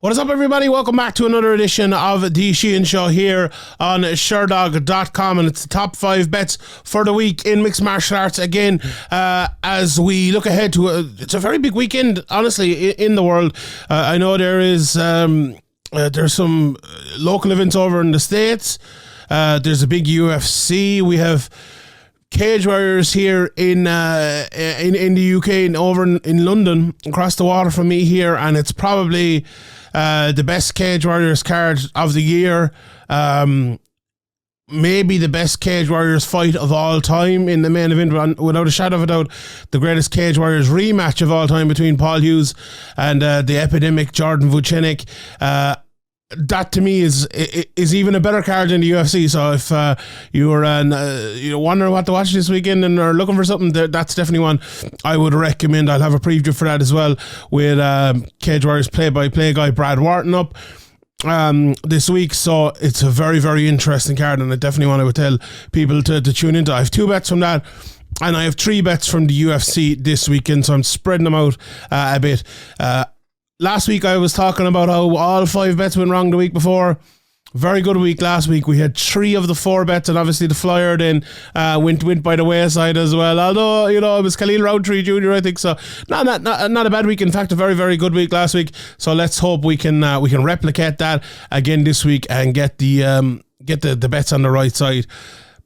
What is up, everybody? Welcome back to another edition of the Sheehan Show here on Sherdog.com, and it's the top 5 bets for the week in mixed martial arts. Again, as we look ahead to it's a very big weekend, honestly, in the world. I know there's some local events over in the States. There's a big UFC. We have Cage Warriors here in the UK and over in London, across the water from me here, and it's probably the best Cage Warriors card of the year. Maybe the best Cage Warriors fight of all time in the main event, without a shadow of a doubt. The greatest Cage Warriors rematch of all time between Paul Hughes and the epidemic Jordan Vucenic. That to me is even a better card in the UFC. So if you're wondering what to watch this weekend and are looking for something, that's definitely one I would recommend. I'll have a preview for that as well with Cage Warriors play-by-play guy Brad Wharton up this week. So it's a very, very interesting card, and I definitely want to tell people to tune into. I have 2 bets from that, and I have 3 bets from the UFC this weekend, so I'm spreading them out a bit. Last week I was talking about how all 5 bets went wrong the week before. Very good week last week. We had 3 of the 4 bets, and obviously the FLIER then went by the wayside as well. Although, it was Khalil Roundtree Jr., I think. So not a bad week. In fact, a very, very good week last week. So let's hope we can replicate that again this week and get the bets on the right side.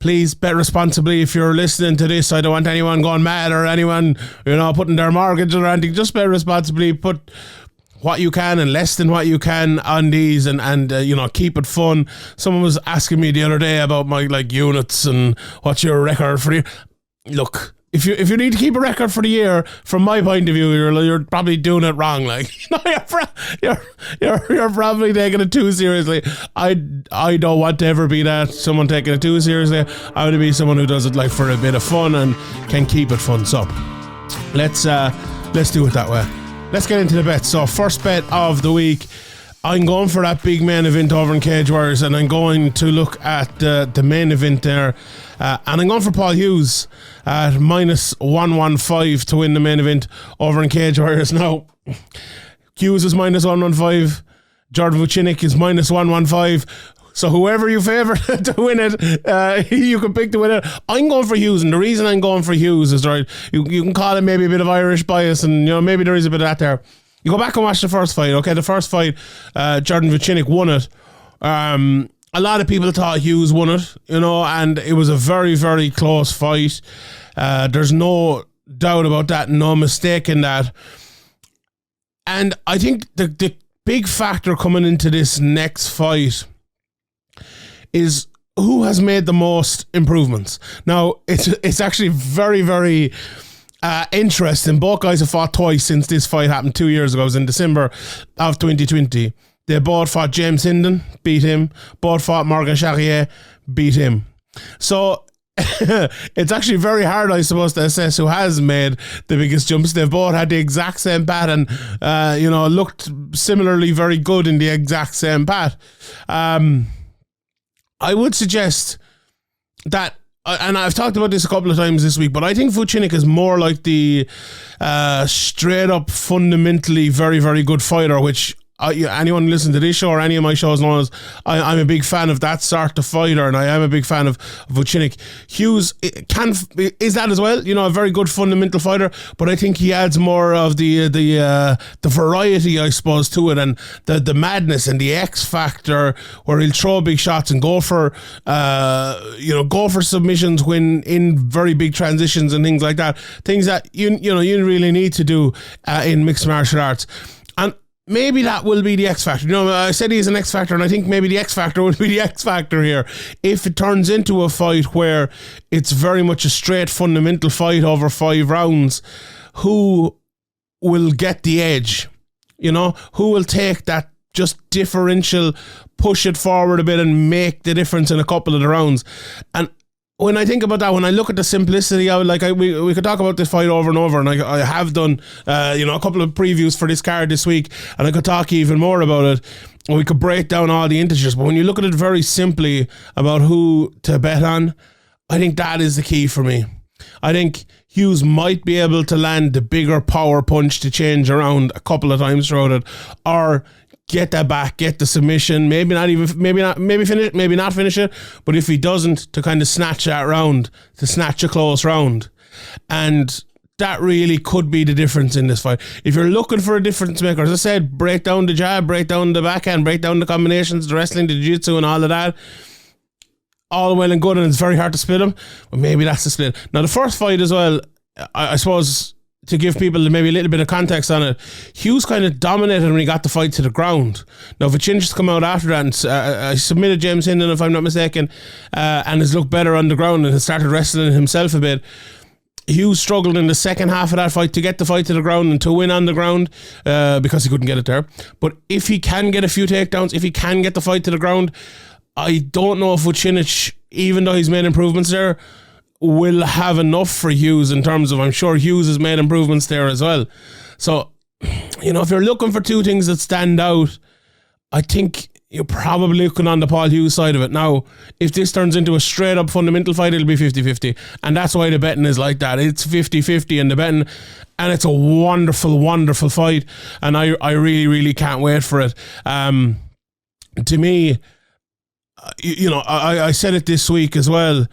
Please bet responsibly if you're listening to this. I don't want anyone going mad or anyone putting their mortgage or anything. Just bet responsibly. Put what you can and less than what you can on these, and keep it fun. Someone was asking me the other day about my units and what's your record for the year. Look, if you need to keep a record for the year, from my point of view, you're probably doing it wrong. You're probably taking it too seriously. I don't want to ever be that someone taking it too seriously. I want to be someone who does it for a bit of fun and can keep it fun. So let's do it that way. Let's get into the bets. So first bet of the week, I'm going for that big main event over in Cage Warriors, and I'm going to look at the main event there, and I'm going for Paul Hughes at minus 115 to win the main event over in Cage Warriors. Now, Hughes is minus 115, Jordan Vucenic is minus 115. So whoever you favour to win it, you can pick to win it. I'm going for Hughes, and the reason I'm going for Hughes is, right, you can call it maybe a bit of Irish bias, and maybe there is a bit of that there. You go back and watch the first fight, okay? The first fight, Jordan Vucenic won it. A lot of people thought Hughes won it, and it was a very, very close fight. There's no doubt about that, no mistake in that. And I think the big factor coming into this next fight is who has made the most improvements. Now, it's actually very, very interesting. Both guys have fought twice since this fight happened 2 years ago. It was in December of 2020. They both fought James Hinden, beat him. Both fought Morgan Charrier, beat him. So it's actually very hard, I suppose, to assess who has made the biggest jumps. They've both had the exact same pat and, looked similarly very good in the exact same pat. I would suggest that, and I've talked about this a couple of times this week, but I think Vucenic is more like the straight up, fundamentally very, very good fighter, which anyone listening to this show or any of my shows knows I'm a big fan of that sort of fighter, and I am a big fan of Vucenic. Hughes is that as well, a very good fundamental fighter, but I think he adds more of the variety, I suppose, to it, and the madness and the X factor, where he'll throw big shots and go for submissions when in very big transitions and things like that. Things that you really need to do in mixed martial arts. And maybe that will be the X factor. I said he's an X factor, and I think maybe the X factor will be the X factor here. If it turns into a fight where it's very much a straight fundamental fight over 5 rounds, who will get the edge? Who will take that just differential, push it forward a bit and make the difference in a couple of the rounds? And when I think about that, when I look at the simplicity, we could talk about this fight over and over, and I have done a couple of previews for this card this week, and I could talk even more about it. We could break down all the integers, but when you look at it very simply about who to bet on, I think that is the key for me. I think Hughes might be able to land the bigger power punch to change around a couple of times throughout it, or get that back, get the submission, maybe not finish it, but if he doesn't, to kind of snatch that round, to snatch a close round. And that really could be the difference in this fight. If you're looking for a difference maker, as I said, break down the jab, break down the backhand, break down the combinations, the wrestling, the jiu-jitsu and all of that, all well and good, and it's very hard to split them, but maybe that's the split. Now the first fight as well, I suppose, to give people maybe a little bit of context on it, Hughes kind of dominated when he got the fight to the ground. Now Vucenic has come out after that and submitted James Hinden, if I'm not mistaken, and has looked better on the ground and has started wrestling himself a bit. Hughes struggled in the second half of that fight to get the fight to the ground and to win on the ground because he couldn't get it there. But if he can get a few takedowns, if he can get the fight to the ground, I don't know if Vucenic, even though he's made improvements there, will have enough for Hughes in terms of, I'm sure Hughes has made improvements there as well. So, if you're looking for two things that stand out, I think you're probably looking on the Paul Hughes side of it. Now, if this turns into a straight up fundamental fight, it'll be 50-50. And that's why the betting is like that. It's 50-50 in the betting. And it's a wonderful, wonderful fight. And I really, really can't wait for it. To me, I said it this week as well.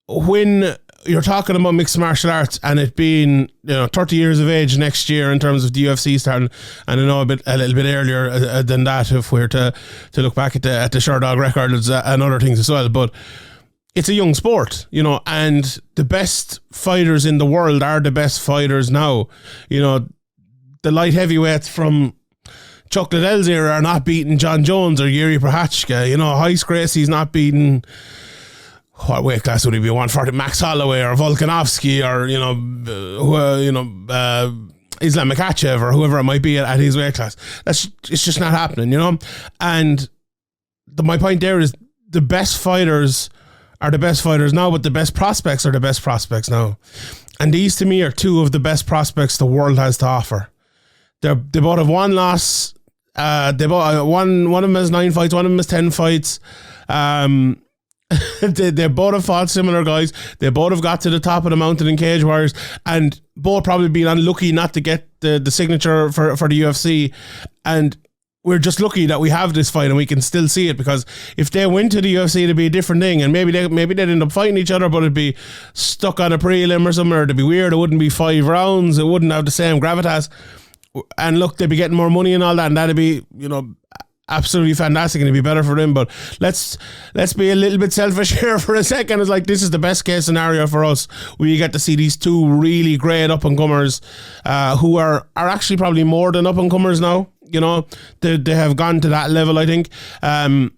When you're talking about mixed martial arts and it being 30 years of age next year in terms of the UFC starting, and I know a little bit earlier than that if we're to look back at the Sherdog records and other things as well, but it's a young sport, and the best fighters in the world are the best fighters now. The light heavyweights from Chuck Liddell's era are not beating John Jones or Yuri Prochazka. Heist Gracie's not beating, what weight class would he be? 140, Max Holloway or Volkanovski or Islam Makhachev or whoever it might be at his weight class. It's just not happening, And my point there is the best fighters are the best fighters now, but the best prospects are the best prospects now. And these to me are two of the best prospects the world has to offer. They both have one loss. They both one of them has 9 fights, one of them has 10 fights. They both have fought similar guys. They both have got to the top of the mountain in Cage Warriors, and both probably been unlucky not to get the signature for the UFC. And we're just lucky that we have this fight and we can still see it, because if they went to the UFC, it'd be a different thing, and maybe they'd end up fighting each other, but it'd be stuck on a prelim or something, or it'd be weird. It wouldn't be 5 rounds. It wouldn't have the same gravitas. And look, they'd be getting more money and all that, and that'd be, absolutely fantastic, and it'd be better for them. But let's be a little bit selfish here for a second. It's like, this is the best case scenario for us. We get to see these two really great up and comers who are actually probably more than up and comers now. They have gone to that level, I think, and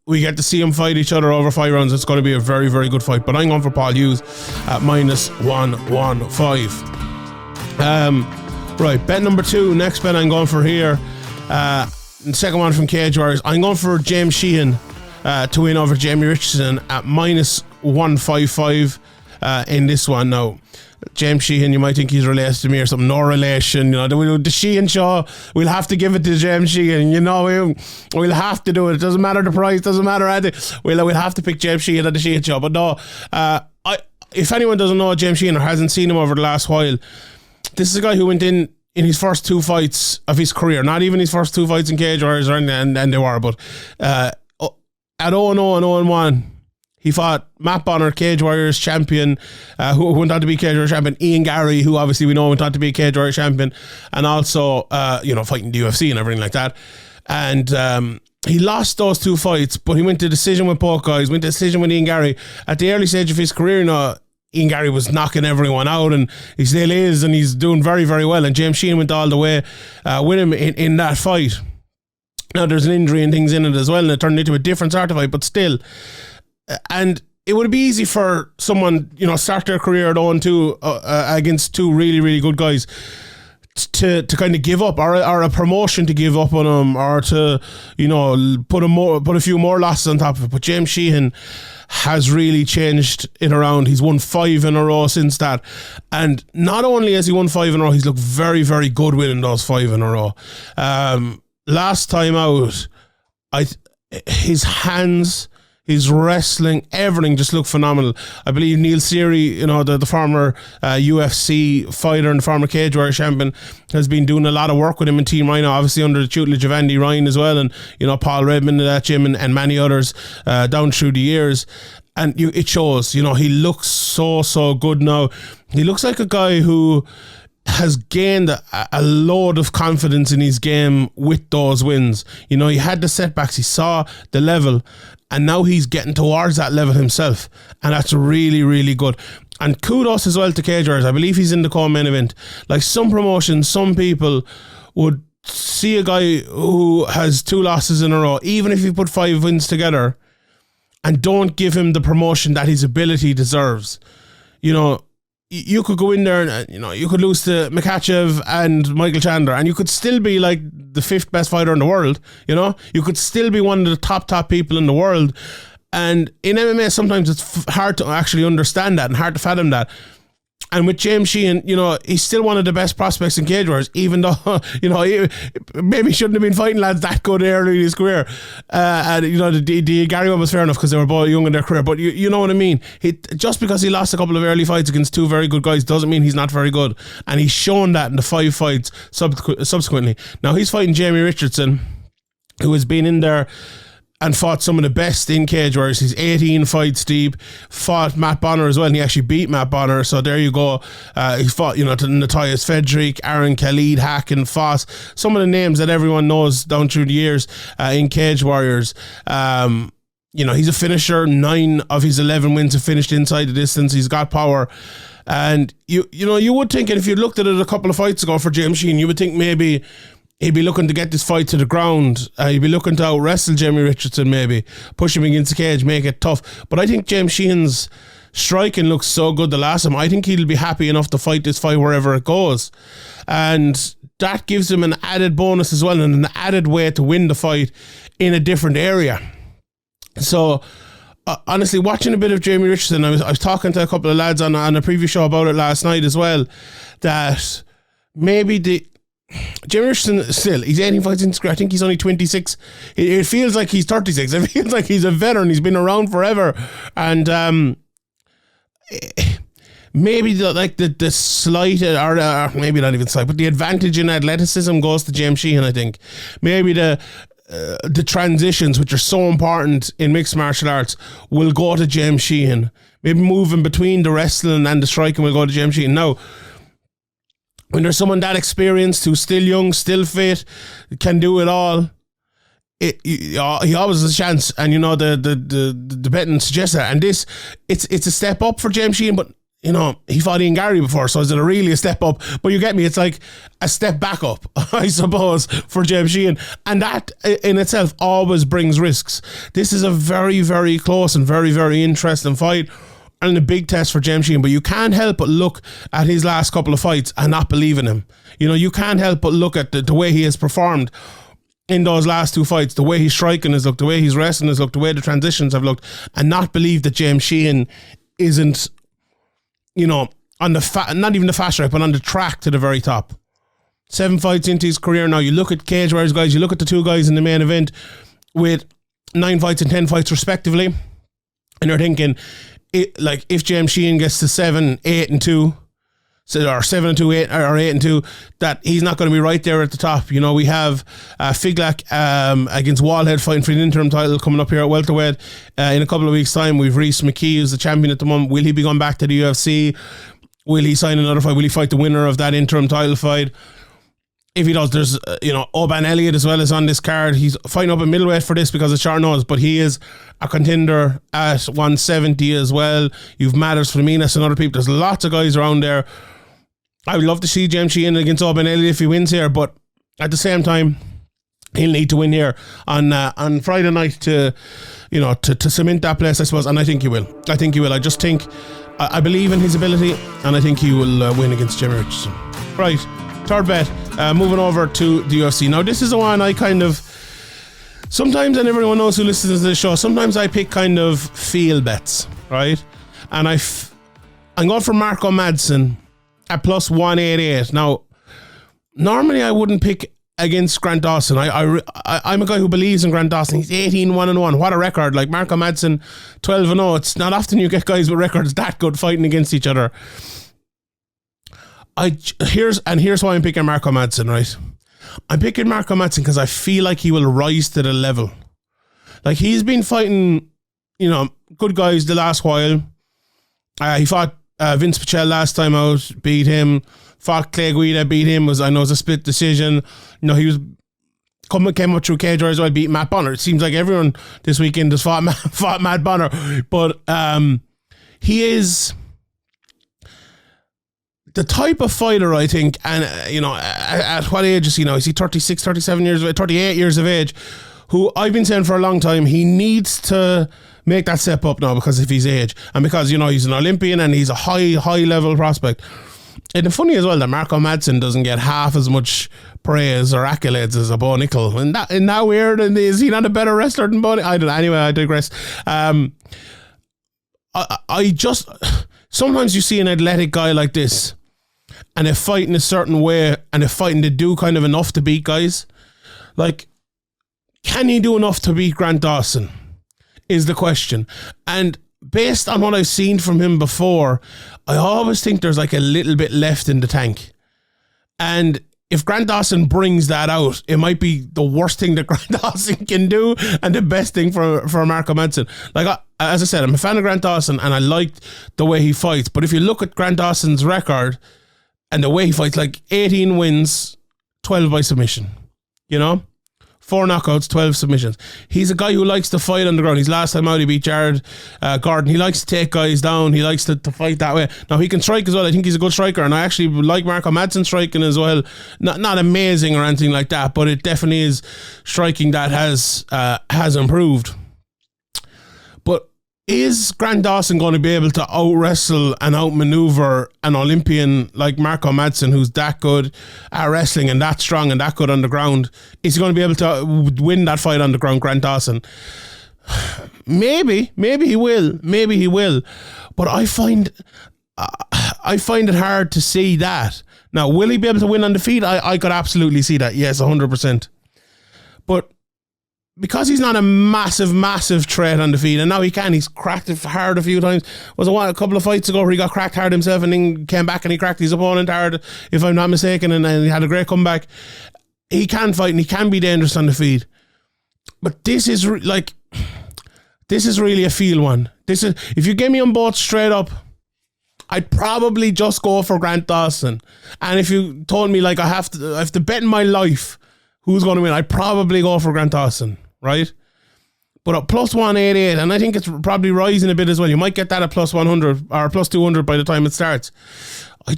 we get to see them fight each other over 5 rounds. It's going to be a very, very good fight. But I'm going for Paul Hughes at -115. Right, bet number 2. Next bet I'm going for here. The second one from Cage Warriors. I'm going for James Sheehan to win over Jamie Richardson at -155 in this one. Now, James Sheehan, you might think he's related to me or something. No relation. The Sheehan Show, we'll have to give it to James Sheehan. We'll have to do it. It doesn't matter the price, doesn't matter anything. We'll have to pick James Sheehan at the Sheehan Show. But no, if anyone doesn't know James Sheehan or hasn't seen him over the last while, this is a guy who went in his first 2 fights of his career, not even his first 2 fights in Cage Warriors or anything, and they were, but at 0-0 and 0-1, he fought Matt Bonner, Cage Warriors champion, who went on to be Cage Warriors champion, Ian Gary, who obviously we know went on to be Cage Warriors champion, and also, fighting the UFC and everything like that. And he lost those 2 fights, but he went to decision with both guys, went to decision with Ian Gary. At the early stage of his career, Ian Gary was knocking everyone out, and he still is, and he's doing very, very well. And James Sheehan went all the way with him in that fight. Now, there's an injury and things in it as well, and it turned into a different sort of fight, but still. And it would be easy for someone, start their career at 0-2 against 2 really, really good guys to kind of give up, or a promotion to give up on him, or to put a few more losses on top of it. But James Sheehan has really changed it around. He's won 5 in a row since that, and not only has he won 5 in a row, he's looked very, very good winning those 5 in a row. Last time out, his hands, His wrestling, everything just looked phenomenal. I believe Neil Seary, the former UFC fighter and former Cage Warrior champion, has been doing a lot of work with him in Team Rhino, obviously under the tutelage of Andy Ryan as well, and Paul Redmond in that gym, and many others down through the years. And it shows, he looks so good now. He looks like a guy who has gained a load of confidence in his game with those wins. He had the setbacks, he saw the level, and now he's getting towards that level himself, and that's really, really good. And kudos as well to Cage Warriors. I believe he's in the co-main event. Like some promotions, some people would see a guy who has 2 losses in a row, even if he put 5 wins together, and don't give him the promotion that his ability deserves. You could go in there and, you could lose to Makhachev and Michael Chandler, and you could still be like the 5th best fighter in the world. You could still be one of the top people in the world. And in MMA, sometimes it's hard to actually understand that and hard to fathom that. And with James Sheehan, he's still one of the best prospects in Cage Warriors, even though, he maybe shouldn't have been fighting lads that good early in his career. And, the Gary one was fair enough because they were both young in their career, but you know what I mean? Just because he lost a couple of early fights against 2 very good guys doesn't mean he's not very good. And he's shown that in the 5 fights subsequently. Now he's fighting Jamie Richardson, who has been in there and fought some of the best in Cage Warriors. He's 18 fights deep, fought Matt Bonner as well, and he actually beat Matt Bonner, so there you go. He fought, Natajas Fedrick, Aaron Khalid, Hacken, Foss, some of the names that everyone knows down through the years in Cage Warriors. He's a finisher. 9 of his 11 wins have finished inside the distance. He's got power. And you would think, and if you looked at it a couple of fights ago for James Sheehan, you would think maybe he'd be looking to get this fight to the ground. He'd be looking to out-wrestle Jamie Richardson, maybe. Push him against the cage, make it tough. But I think James Sheehan's striking looks so good the last time. I think he'll be happy enough to fight this fight wherever it goes. And that gives him an added bonus as well, and an added way to win the fight in a different area. So, honestly, watching a bit of Jamie Richardson, I was talking to a couple of lads on a previous show about it last night as well, that maybe Jamie Richardson still, he's 18 fights in career. I think he's only 26. It feels like he's 36. It feels like he's a veteran. He's been around forever. And maybe the slight, or maybe not even slight, but the advantage in athleticism goes to James Sheehan, I think. Maybe the transitions, which are so important in mixed martial arts, will go to James Sheehan. Maybe moving between the wrestling and the striking will go to James Sheehan. Now, when there's someone that experienced, who's still young, still fit, can do it all, he always has a chance. And the betting suggests that. And it's a step up for James Sheehan, but he fought Ian Gary before, so is it really a step up? But you get me, it's like a step back up, I suppose, for James Sheehan. And that in itself always brings risks. This is a very, very close and very, very interesting fight, and a big test for James Sheehan. But you can't help but look at his last couple of fights and not believe in him. You can't help but look at the way he has performed in those last 2 fights, the way he's striking has looked, the way he's wrestling has looked, the way the transitions have looked, and not believe that James Sheehan isn't, on the not even the fast track, but on the track to the very top. 7 fights into his career now. You look at Cage Warriors guys, you look at the 2 guys in the main event with 9 fights and 10 fights respectively, and you're thinking, if James Sheehan gets to 7, 8 and 2, or 7 and 2, 8 or 8 and 2, that he's not going to be right there at the top. We have Figlak against Wallhead fighting for the interim title coming up here at welterweight in a couple of weeks' time. We've Reece McKee, who's the champion at the moment. Will he be going back to the UFC? Will he sign another fight? Will he fight the winner of that interim title fight? If he does, there's Oban Elliott as well as on this card. He's fighting up in middleweight for this because it's short notice, but he is a contender at 170 as well. You've Matters, Flaminas and other people. There's lots of guys around there. I would love to see James Sheehan against Oban Elliott if he wins here, but at the same time, he'll need to win here on Friday night to cement that place, I suppose, and I think he will. I just think, I believe in his ability, and I think he will win against Jamie Richardson. Right, third bet, moving over to the UFC. Now, this is the one I kind of, sometimes, and everyone knows who listens to this show, sometimes I pick kind of feel bets, right? And I'm going for Marco Madsen at plus 188. Now, normally I wouldn't pick against Grant Dawson. I'm a guy who believes in Grant Dawson. He's 18-1-1. What a record. Like Marco Madsen, 12-0. It's not often you get guys with records that good fighting against each other. Here's why I'm picking Marco Madsen, right? I'm picking Marco Madsen because I feel like he will rise to the level. Like, he's been fighting, good guys the last while. He fought Vince Pichel last time out, beat him. Fought Clay Guida, beat him. It was a split decision. He was came up through Cage Warriors, so I beat Matt Bonner. It seems like everyone this weekend has fought Matt Bonner. But he is the type of fighter, I think, and at what age is he now? Is he 36, 37 years of age, 38 years of age? Who I've been saying for a long time, he needs to make that step up now because of his age. And because, he's an Olympian and he's a high level prospect. And it's funny as well that Marco Madsen doesn't get half as much praise or accolades as a Bo Nickel. Isn't that weird? And is he not a better wrestler than Bo Nickel? I don't know. Anyway, I digress. I just... Sometimes you see an athletic guy like this and they're fighting a certain way and they're fighting to do kind of enough to beat guys. Like, can he do enough to beat Grant Dawson is the question. And based on what I've seen from him before, I always think there's like a little bit left in the tank. And if Grant Dawson brings that out, it might be the worst thing that Grant Dawson can do and the best thing for Marco Madsen. Like, as I said, I'm a fan of Grant Dawson and I liked the way he fights. But if you look at Grant Dawson's record and the way he fights, like 18 wins, 12 by submission, 4 knockouts, 12 submissions. He's a guy who likes to fight on the ground. His last time out, he beat Jared Gordon. He likes to take guys down. He likes to fight that way. Now, he can strike as well. I think he's a good striker, and I actually like Marco Madsen striking as well. Not amazing or anything like that, but it definitely is striking that has improved. But is Grant Dawson going to be able to out-wrestle and out-maneuver an Olympian like Marco Madsen, who's that good at wrestling and that strong and that good on the ground? Is he going to be able to win that fight on the ground, Grant Dawson? Maybe he will. But I find it hard to see that. Now, will he be able to win on the feet? I could absolutely see that. Yes, 100%. But because he's not a massive threat on the feet, and now he can. He's cracked it hard a few times. Was a couple of fights ago where he got cracked hard himself and then came back and he cracked his opponent hard, if I'm not mistaken, and he had a great comeback. He can fight and he can be dangerous on the feet. But this is really a feel one. If you gave me them both straight up, I'd probably just go for Grant Dawson. And if you told me like I have to bet in my life who's going to win, I'd probably go for Grant Dawson, right? But at plus 188, and I think it's probably rising a bit as well. You might get that at plus 100 or plus 200 by the time it starts. I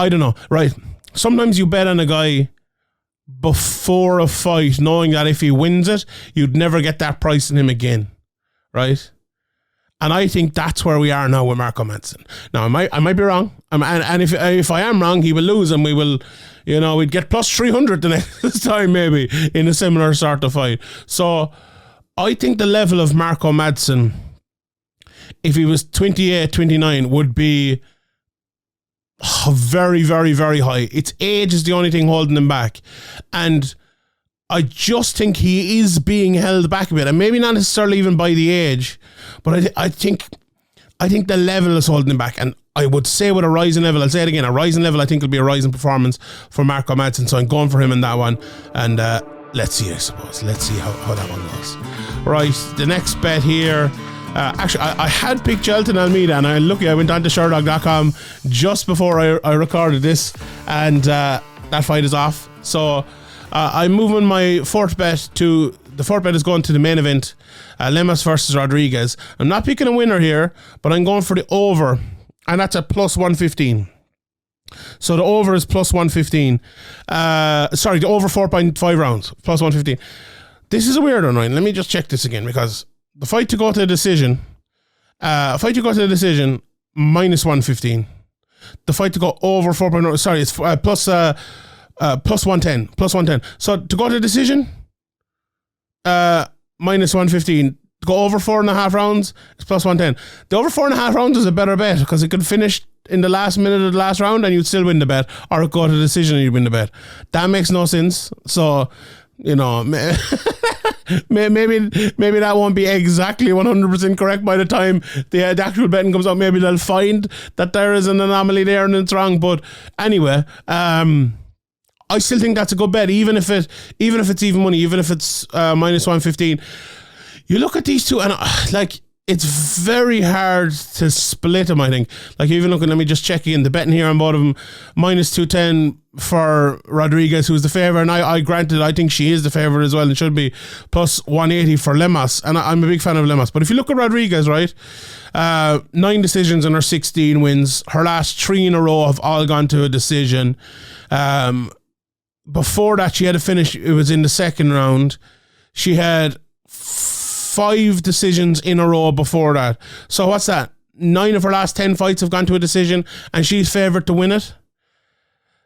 don't know, right? Sometimes you bet on a guy before a fight, knowing that if he wins it, you'd never get that price in him again, right? And I think that's where we are now with Marco Madsen. Now, I might be wrong. And if I am wrong, he will lose and we will, we'd get plus 300 the next time maybe in a similar sort of fight. So I think the level of Marco Madsen, if he was 28, 29, would be very, very, very high. Its age is the only thing holding him back. And I just think he is being held back a bit, and maybe not necessarily even by the age, but I think the level is holding him back. And I would say with a rising level, I'll say it again, a rising level, I think it'll be a rising performance for Marco Madsen. So I'm going for him in that one, and let's see, I suppose. Let's see how that one goes. Right, the next bet here. Actually, I had picked Jelton Almeida, and I went on to Sherdog.com just before I recorded this, and that fight is off. So I'm moving my fourth bet to... The fourth bet is going to the main event, Lemos versus Rodriguez. I'm not picking a winner here, but I'm going for the over, and that's at plus 115. So the over is plus 115. The over 4.5 rounds, plus 115. This is a weird one, right? Let me just check this again, because the fight to go to the decision, minus 115. The fight to go over 4.0, sorry, it's plus 110. Plus 110. So to go to the decision, minus 115. To go over 4.5 rounds, it's plus 110. The over 4.5 rounds is a better bet because it could finish in the last minute of the last round and you'd still win the bet, or go to the decision and you'd win the bet. That makes no sense. So, you know, maybe that won't be exactly 100% correct by the time the actual betting comes out. Maybe they'll find that there is an anomaly there and it's wrong. But anyway, I still think that's a good bet, even if it's even money, even if it's minus 115. You look at these two, and like, it's very hard to split them, I think. Like, even looking, let me just check in the betting here on both of them. Minus 210 for Rodriguez, who's the favourite, and I granted, I think she is the favourite as well, and should be. Plus 180 for Lemos, and I'm a big fan of Lemos. But if you look at Rodriguez, right, 9 decisions in her 16 wins. Her last 3 in a row have all gone to a decision. Before that, she had a finish. It was in the second round. She had 5 decisions in a row before that. So what's that? 9 of her last 10 fights have gone to a decision, and she's favourite to win it.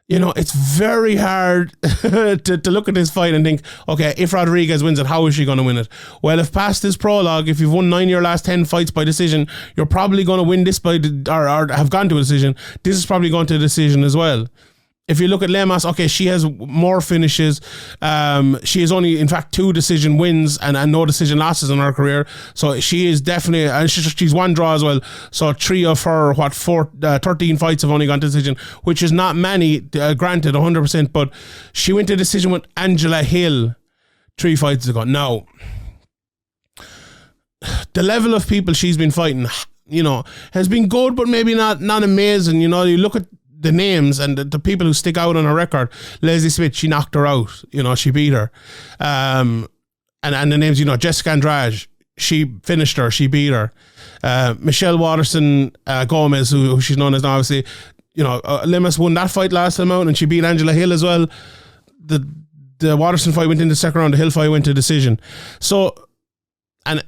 You know, it's very hard to look at this fight and think, okay, if Rodriguez wins it, how is she going to win it? Well, if past this prologue, if you've won 9 of your last 10 fights by decision, you're probably going to win this by, or have gone to a decision. This is probably going to a decision as well. If you look at Lemos, okay, she has more finishes. She has only, in fact, 2 decision wins and no decision losses in her career. So she is definitely, and she's 1 draw as well. So 3 of her, 13 fights have only gone to decision, which is not many, granted, 100%. But she went to decision with Angela Hill 3 fights ago. Now, the level of people she's been fighting, you know, has been good, but maybe not amazing. You know, you look at the names and the people who stick out on her record. Leslie Smith, she knocked her out. You know, she beat her. And the names, you know, Jessica Andrade, she finished her, she beat her. Michelle Watterson Gomez, who she's known as now, obviously, you know, Lemos won that fight last time out, and she beat Angela Hill as well. The Watterson fight went into the second round, the Hill fight went to decision. So, and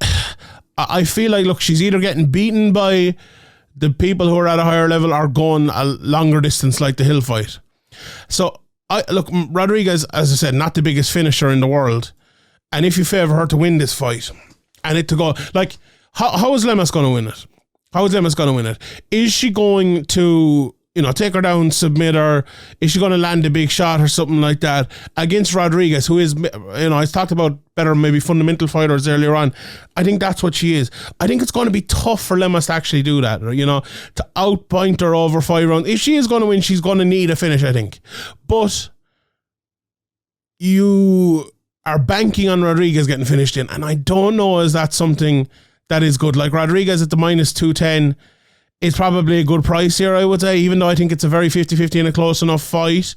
I feel like, look, she's either getting beaten by the people who are at a higher level or going a longer distance like the Hill fight. So, look, Rodriguez, as I said, not the biggest finisher in the world. And if you favour her to win this fight, and it to go, like, how is Lemos going to win it? How is Lemos going to win it? Is she going to, you know, take her down, submit her? Is she going to land a big shot or something like that against Rodriguez, who is, you know, I talked about better maybe fundamental fighters earlier on. I think that's what she is. I think it's going to be tough for Lemos to actually do that, you know, to outpoint her over 5 rounds. If she is going to win, she's going to need a finish, I think. But you are banking on Rodriguez getting finished in, and I don't know, is that something that is good? Like, Rodriguez at the minus 210 is probably a good price here, I would say, even though I think it's a very 50-50 and a close enough fight.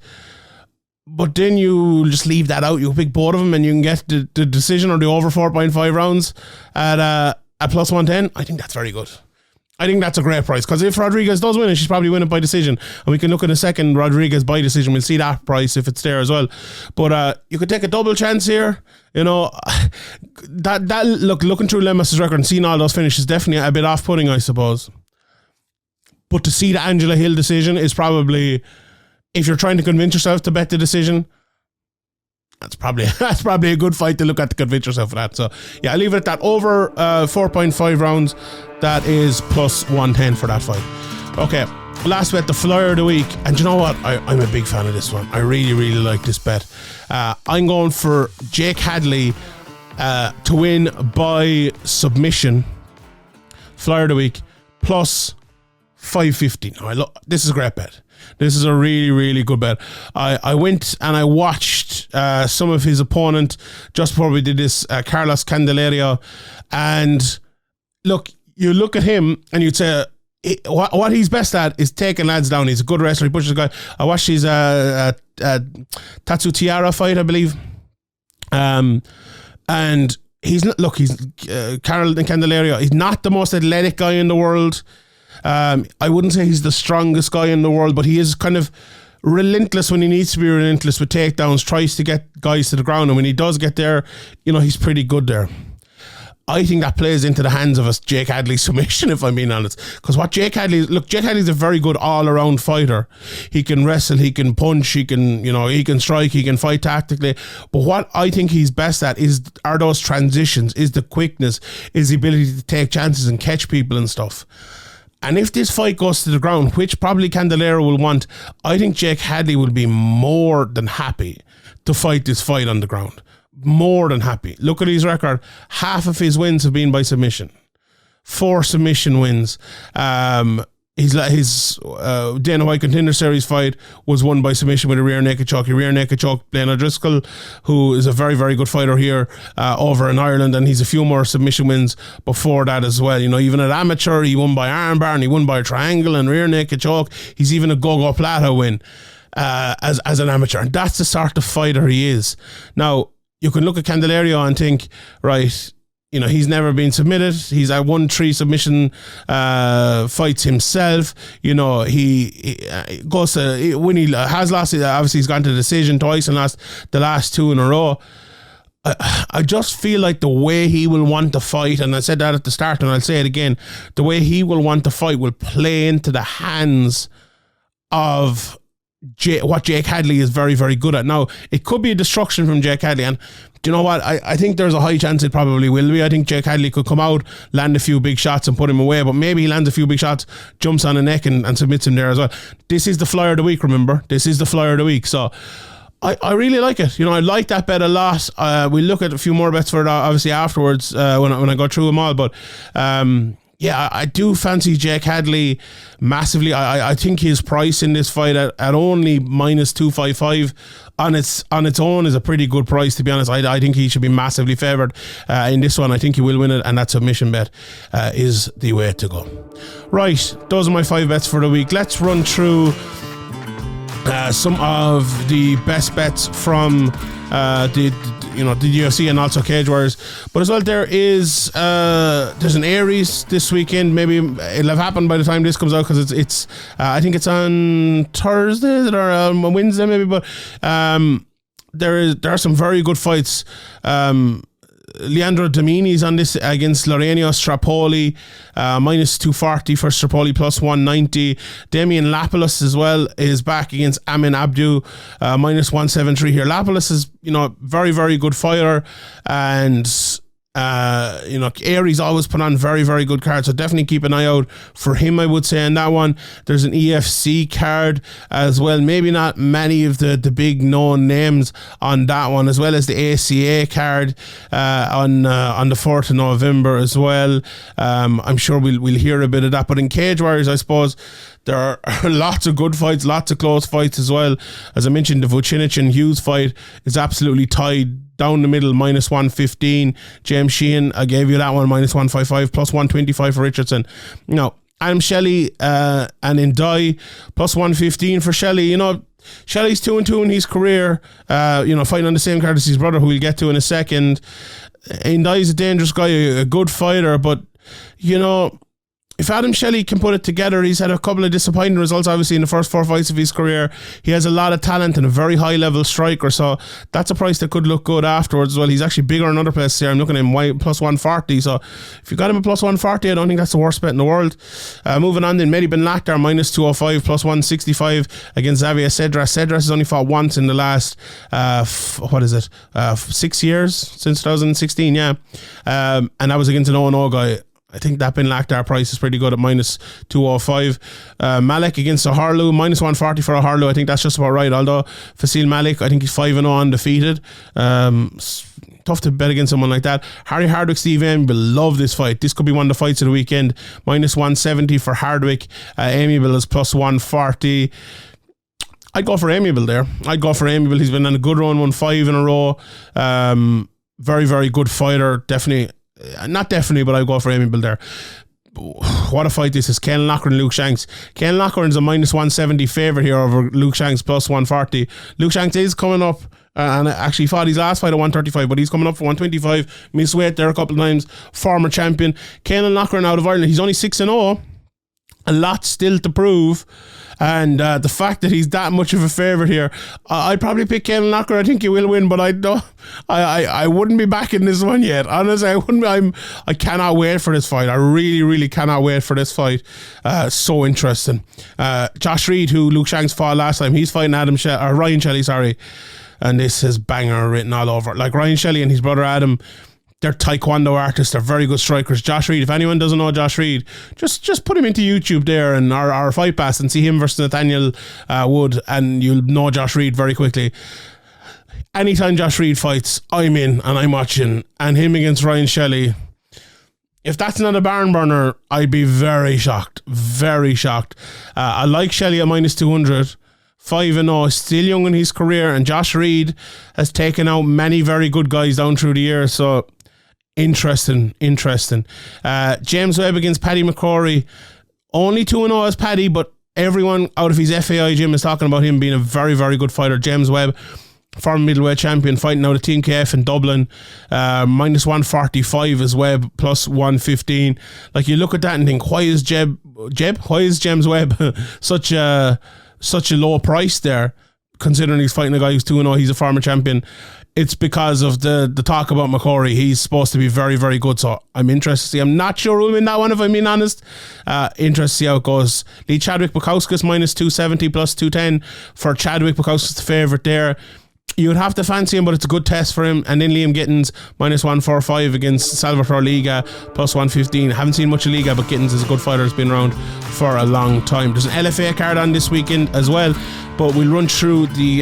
But then you just leave that out. You pick both of them and you can get the decision or the over 4.5 rounds at plus 110. I think that's very good. I think that's a great price, because if Rodriguez does win it, she's probably winning by decision. And we can look at a second Rodriguez by decision. We'll see that price if it's there as well. But you could take a double chance here. You know, that looking through Lemos' record and seeing all those finishes, definitely a bit off-putting, I suppose. But to see the Angela Hill decision is probably, if you're trying to convince yourself to bet the decision, that's probably a good fight to look at to convince yourself of that. So yeah, I'll leave it at that. Over 4.5 rounds, that is plus 110 for that fight. Okay, last bet, the FLIER of the week. And you know what? I'm a big fan of this one. I really, really like this bet. I'm going for Jake Hadley to win by submission. FLIER of the week, plus 550. Now, this is a great bet. This is a really, really good bet. I went and I watched some of his opponent just before we did this, Carlos Candelario. And look, you look at him and you'd say, what he's best at is taking lads down. He's a good wrestler. He pushes the guy. I watched his Tatsu Tiara fight, I believe. And he's Carol Candelario. He's not the most athletic guy in the world. I wouldn't say he's the strongest guy in the world, but he is kind of relentless when he needs to be relentless with takedowns, tries to get guys to the ground, and when he does get there, you know, he's pretty good there. I think that plays into the hands of a Jake Hadley submission, if I'm being honest. Because what Jake Hadley's a very good all-around fighter. He can wrestle, he can punch, he can strike, he can fight tactically. But what I think he's best at are those transitions, is the quickness, is the ability to take chances and catch people and stuff. And if this fight goes to the ground, which probably Candelario will want, I think Jake Hadley will be more than happy to fight this fight on the ground. More than happy. Look at his record. Half of his wins have been by submission. 4 submission wins. His Dana White Contender Series fight was won by submission with a rear naked choke. He rear naked choke Blaine O'Driscoll, who is a very, very good fighter here over in Ireland, and he's a few more submission wins before that as well. You know, even at amateur, he won by armbar and he won by a triangle and rear naked choke. He's even a Gogo Plata win as an amateur, and that's the sort of fighter he is. Now, you can look at Candelario and think, right, you know, he's never been submitted. He's had 1-3 submission fights himself. You know, he goes to, when he has lost, obviously he's gone to decision twice and lost the last 2 in a row. I just feel like the way he will want to fight, and I said that at the start and I'll say it again, the way he will want to fight will play into the hands of what Jake Hadley is very, very good at. Now, it could be a destruction from Jake Hadley, and do you know what? I think there's a high chance it probably will be. I think Jake Hadley could come out, land a few big shots and put him away, but maybe he lands a few big shots, jumps on the neck and submits him there as well. This is the flyer of the week, remember? This is the flyer of the week. So I really like it. You know, I like that bet a lot. We'll look at a few more bets for it obviously afterwards when I go through them all, but yeah, I do fancy Jake Hadley massively. I think his price in this fight at only minus 255 on its own is a pretty good price, to be honest. I think he should be massively favoured in this one. I think he will win it, and that submission bet is the way to go. Right, those are my 5 bets for the week. Let's run through some of the best bets from the UFC and also Cage Warriors. But as well, there's an Aries this weekend. Maybe it'll have happened by the time this comes out, because it's I think it's on Thursday or on Wednesday maybe. But there are some very good fights. Leandro Domini's on this against Lorenzo Strapoli, minus 240 for Strapoli, plus 190. Damian Lapalus as well is back against Amin Abdu, minus 173 here. Lapalus is, very, very good fighter, and Aries always put on very, very good cards, so definitely keep an eye out for him, I would say. In that one, there's an EFC card as well. Maybe not many of the big known names on that one, as well as the ACA card on the 4th of November as well. I'm sure we'll hear a bit of that. But in Cage Warriors, I suppose there are lots of good fights, lots of close fights as well. As I mentioned, the Vucenic and Hughes fight is absolutely tied down the middle, minus 115. James Sheehan, I gave you that one, minus 155, plus 125 for Richardson. Adam Shelley and Indai, plus 115 for Shelley. Shelley's 2-2 in his career, fighting on the same card as his brother, who we'll get to in a second. Indai's a dangerous guy, a good fighter, but, if Adam Shelley can put it together, he's had a couple of disappointing results, obviously, in the first 4 fights of his career. He has a lot of talent and a very high-level striker, so that's a price that could look good afterwards as well. He's actually bigger in other places here. I'm looking at him plus 140, so if you got him at plus 140, I don't think that's the worst bet in the world. Moving on then, Mehdi Ben Lakhtar, minus 205, plus 165 against Xavier Cedras. Cedras has only fought once in the last, 6 years, since 2016, yeah. And that was against an 0-0 guy. I think that Ben Lakhtar price is pretty good at minus 205. Malik against Aharlu, minus 140 for Aharlu. I think that's just about right. Although Fasil Malik, I think he's 5-0 undefeated. Tough to bet against someone like that. Harry Hardwick, Steve Amy will love this fight. This could be one of the fights of the weekend. Minus 170 for Hardwick. Amiable is plus 140. I'd go for Amiable there. He's been on a good run, won 5 in a row. Very, very good fighter. Not definitely, but I'll go for Amiable there. What a fight this is. Caelan Loughran and Luke Shanks. Caelan Loughran's a minus 170 favourite here over Luke Shanks, plus 140. Luke Shanks is coming up, and actually fought his last fight at 135, but he's coming up for 125. Missed weight there a couple of times. Former champion. Caelan Loughran out of Ireland. He's only 6-0. A lot still to prove. And the fact that he's that much of a favourite here, I'd probably pick Caelan Loughran. I think he will win, but I wouldn't be backing this one yet. Honestly, I wouldn't. I cannot wait for this fight. I really, really cannot wait for this fight. So interesting. Josh Reed, who Luke Shanks fought last time, he's fighting Ryan Shelley, sorry. And this is banger written all over. Like Ryan Shelley and his brother Adam, They're taekwondo artists. They're very good strikers. Josh Reed, if anyone doesn't know Josh Reed, just put him into YouTube there and our Fight Pass and see him versus Nathaniel Wood, and you'll know Josh Reed very quickly. Anytime Josh Reed fights, I'm in and I'm watching. And him against Ryan Shelley, if that's not a barn burner, I'd be very shocked. Very shocked. I like Shelley at minus 200. 5-0, still young in his career, and Josh Reed has taken out many very good guys down through the years, so interesting. James Webb against Paddy McCrory, only 2-0 as Paddy, but everyone out of his FAI gym is talking about him being a very, very good fighter. James Webb, former middleweight champion, fighting out of Team KF in Dublin, minus 145 as Webb, plus 115. Like, you look at that and think, why is James Webb such a low price there, considering he's fighting a guy who's 2-0, he's a former champion? It's because of the talk about McCrory. He's supposed to be very, very good, so I'm interested to see. I'm not sure who'll win that one, if I'm being honest. Interested to see how it goes. Lee Chadwick Bukowskis, minus 270, plus 210 for Chadwick. Bukowskis the favourite there. You would have to fancy him, but it's a good test for him. And then Liam Gittins, minus 145 against Salvatore Liga, plus 115. Haven't seen much of Liga, but Gittins is a good fighter, has been around for a long time. There's an LFA card on this weekend as well, but we'll run through the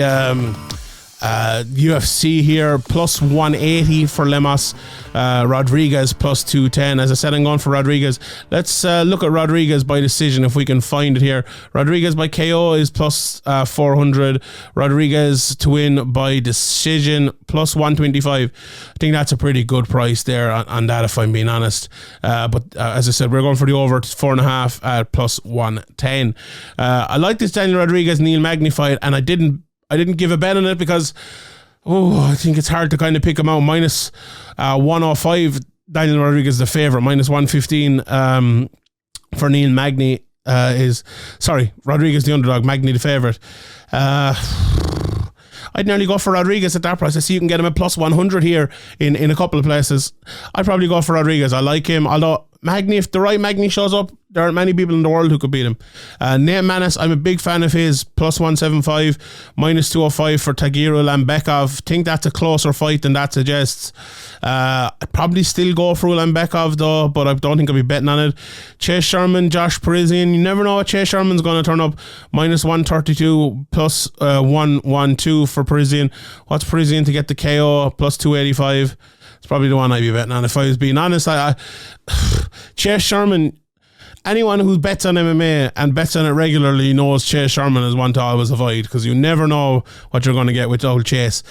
UFC here. Plus 180 for Lemos. Rodriguez, plus 210. As I said, I'm going for Rodriguez. Let's look at Rodriguez by decision if we can find it here. Rodriguez by KO is plus 400. Rodriguez to win by decision, plus 125. I think that's a pretty good price there on that, if I'm being honest. But as I said, we're going for the over 4.5 at plus 110. I like this Daniel Rodriguez Neil Magny fight, and I didn't give a bet on it because I think it's hard to kind of pick him out. Minus 105, Daniel Rodriguez the favourite. Minus 115 for Neil Magny Rodriguez the underdog, Magny the favourite. I'd nearly go for Rodriguez at that price. I see you can get him at plus 100 here in a couple of places. I'd probably go for Rodriguez. I like him, although Magny, if the right Magny shows up, there aren't many people in the world who could beat him. Nate Manis, I'm a big fan of his, plus 175, minus 205 for Tagiru Lambekov. Think that's a closer fight than that suggests. I'd probably still go for Lambekov though, but I don't think I'll be betting on it. Chase Sherman, Josh Parisian, you never know what Chase Sherman's going to turn up. Minus 132, plus 112 for Parisian. What's Parisian to get the KO? Plus 285. It's probably the one I'd be betting on, if I was being honest. Chase Sherman, anyone who bets on MMA and bets on it regularly knows Chase Sherman is one to always avoid, because you never know what you're going to get with old Chase.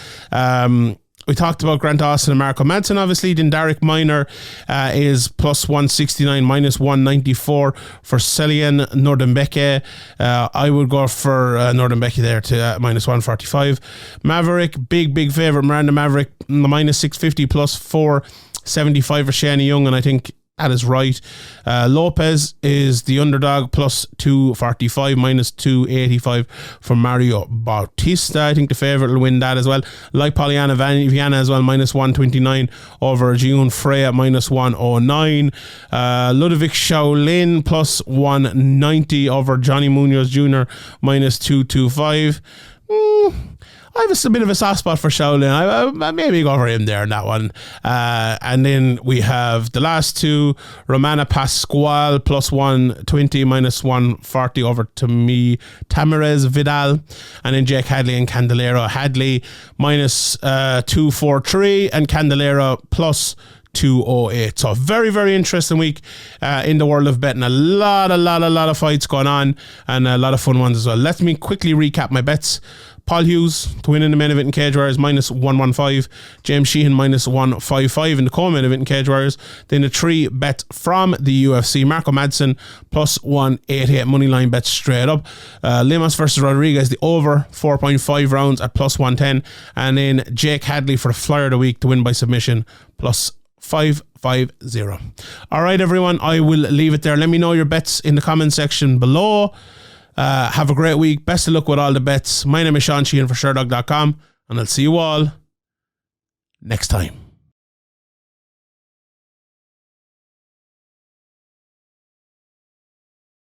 We talked about Grant Dawson and Marco Madsen, obviously. Then Derek Minor is plus 169, minus 194 for Celian Nordenbeke. I would go for Nordenbeke there to minus 145. Maverick, big favourite. Miranda Maverick, minus 650, plus 475 for Shani Young, and I think that is right. Lopez is the underdog, plus 245, minus 285 for Mario Bautista. I think the favourite will win that as well. Like Polyana Viana as well, minus 129 over June Freya, minus 109. Ludovic Shaolin, plus 190 over Johnny Munoz Jr., minus 225. I have a bit of a soft spot for Shaolin. I maybe go for him there in that one. And then we have the last two. Romana Pascual, plus 120, minus 140 over to me. Tamarez Vidal. And then Jake Hadley and Candelario. Hadley, minus 243, and Candelario, plus 208. So very, very interesting week in the world of betting. A lot of fights going on, and a lot of fun ones as well. Let me quickly recap my bets. Paul Hughes to win in the main event in Cage Warriors, minus 115. James Sheehan, minus 155 in the co-main event in Cage Warriors. Then the 3 bet from the UFC. Marco Madsen, plus 188. Moneyline bets straight up. Lemos versus Rodriguez, the over 4.5 rounds at plus 110. And then Jake Hadley for the FLIER of the week to win by submission, plus 550. All right, everyone, I will leave it there. Let me know your bets in the comment section below. Have a great week. Best of luck with all the bets. My name is Sheehan for Sherdog.com, and I'll see you all next time.